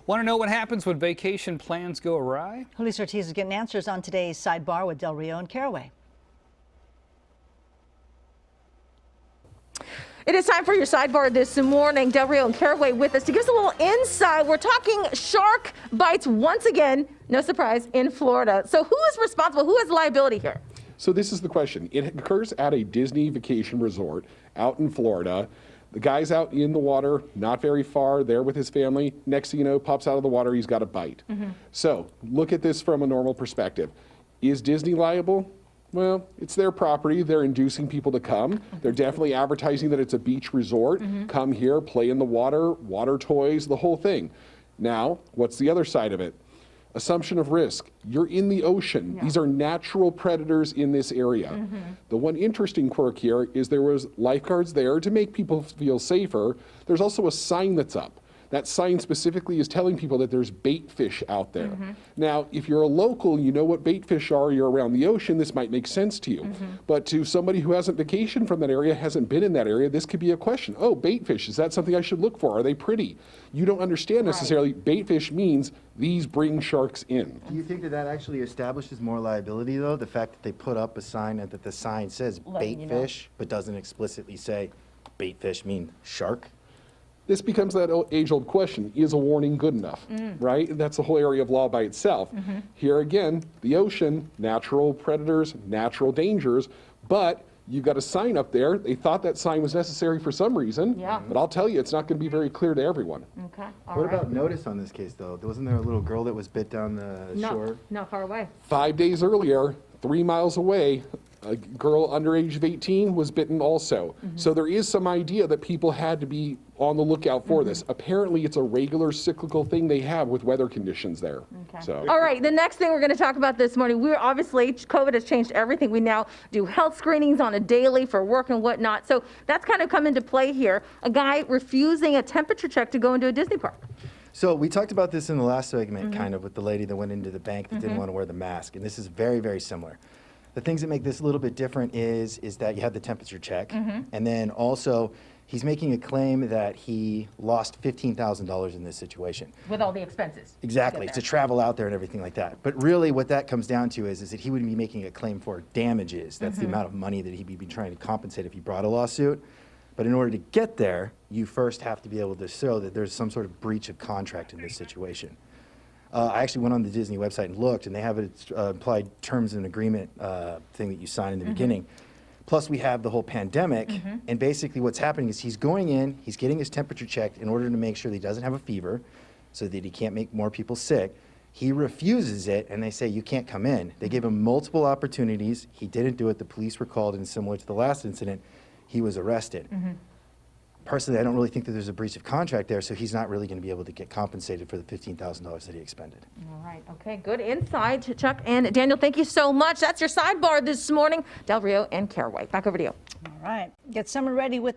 Want to know what happens when vacation plans go awry? Julio Ortiz is getting answers on today's Sidebar with Rio and Caraway. It is time for your Sidebar this morning. Del Rio and Caraway with us to give us a little insight. We're talking shark bites once again, no surprise, in Florida. So who is responsible? Who has liability here? So this is the question. It occurs at a Disney vacation resort out in Florida. The guy's out in the water, not very far, there with his family. Next thing you know, pops out of the water, he's got a bite. So look at this from a normal perspective. Is Disney liable? Well, it's their property. They're inducing people to come. They're definitely advertising that it's a beach resort. Come here, play in the water, water toys, the whole thing. Now, what's the other side of it? Assumption of risk. You're in the ocean. These are natural predators in this area. The one interesting quirk here is there was lifeguards there to make people feel safer. There's also a sign that's up. That sign specifically is telling people that there's bait fish out there. Now, if you're a local, you know what bait fish are, you're around the ocean, this might make sense to you. But to somebody who hasn't vacationed from that area, hasn't been in that area, this could be a question. Oh, bait fish, is that something I should look for? Are they pretty? You don't understand necessarily. Bait fish means these bring sharks in. Do you think that that actually establishes more liability, though? The fact that they put up a sign and that the sign says bait fish, but doesn't explicitly say bait fish mean shark? This becomes that age-old question, is a warning good enough, right? That's the whole area of law by itself. Here again, the ocean, natural predators, natural dangers, but you've got a sign up there. They thought that sign was necessary for some reason, but I'll tell you, it's not going to be very clear to everyone. Okay, What about notice on this case, though? Wasn't there a little girl that was bit down the shore? Not far away. 5 days earlier, 3 miles away, a girl under age of 18 was bitten also. So there is some idea that people had to be on the lookout for this. Apparently, it's a regular cyclical thing they have with weather conditions there. So. All right, the next thing we're going to talk about this morning, we're obviously, COVID has changed everything. We now do health screenings on a daily for work and whatnot. So that's kind of come into play here. A guy refusing a temperature check to go into a Disney park. So we talked about this in the last segment, kind of, with the lady that went into the bank that didn't want to wear the mask. And this is very, very similar. The things that make this a little bit different is that you have the temperature check. And then also, he's making a claim that he lost $15,000 in this situation. With all the expenses. Exactly, to travel out there and everything like that. But really what that comes down to is that he would be making a claim for damages. That's the amount of money that he'd be trying to compensate if he brought a lawsuit. But in order to get there, you first have to be able to show that there's some sort of breach of contract in this situation. I actually went on the Disney website and looked, and they have an implied terms and agreement thing that you sign in the beginning. Plus, we have the whole pandemic, and basically what's happening is he's going in, he's getting his temperature checked in order to make sure that he doesn't have a fever, so that he can't make more people sick. He refuses it, and they say, you can't come in. They gave him multiple opportunities. He didn't do it. The police were called, and similar to the last incident, he was arrested. Personally, I don't really think that there's a breach of contract there, so he's not really going to be able to get compensated for the $15,000 that he expended. All right, okay, good insight, Chuck and Daniel. Thank you so much. That's your Sidebar this morning. Del Rio and Caraway. Back over to you. All right. Get someone ready with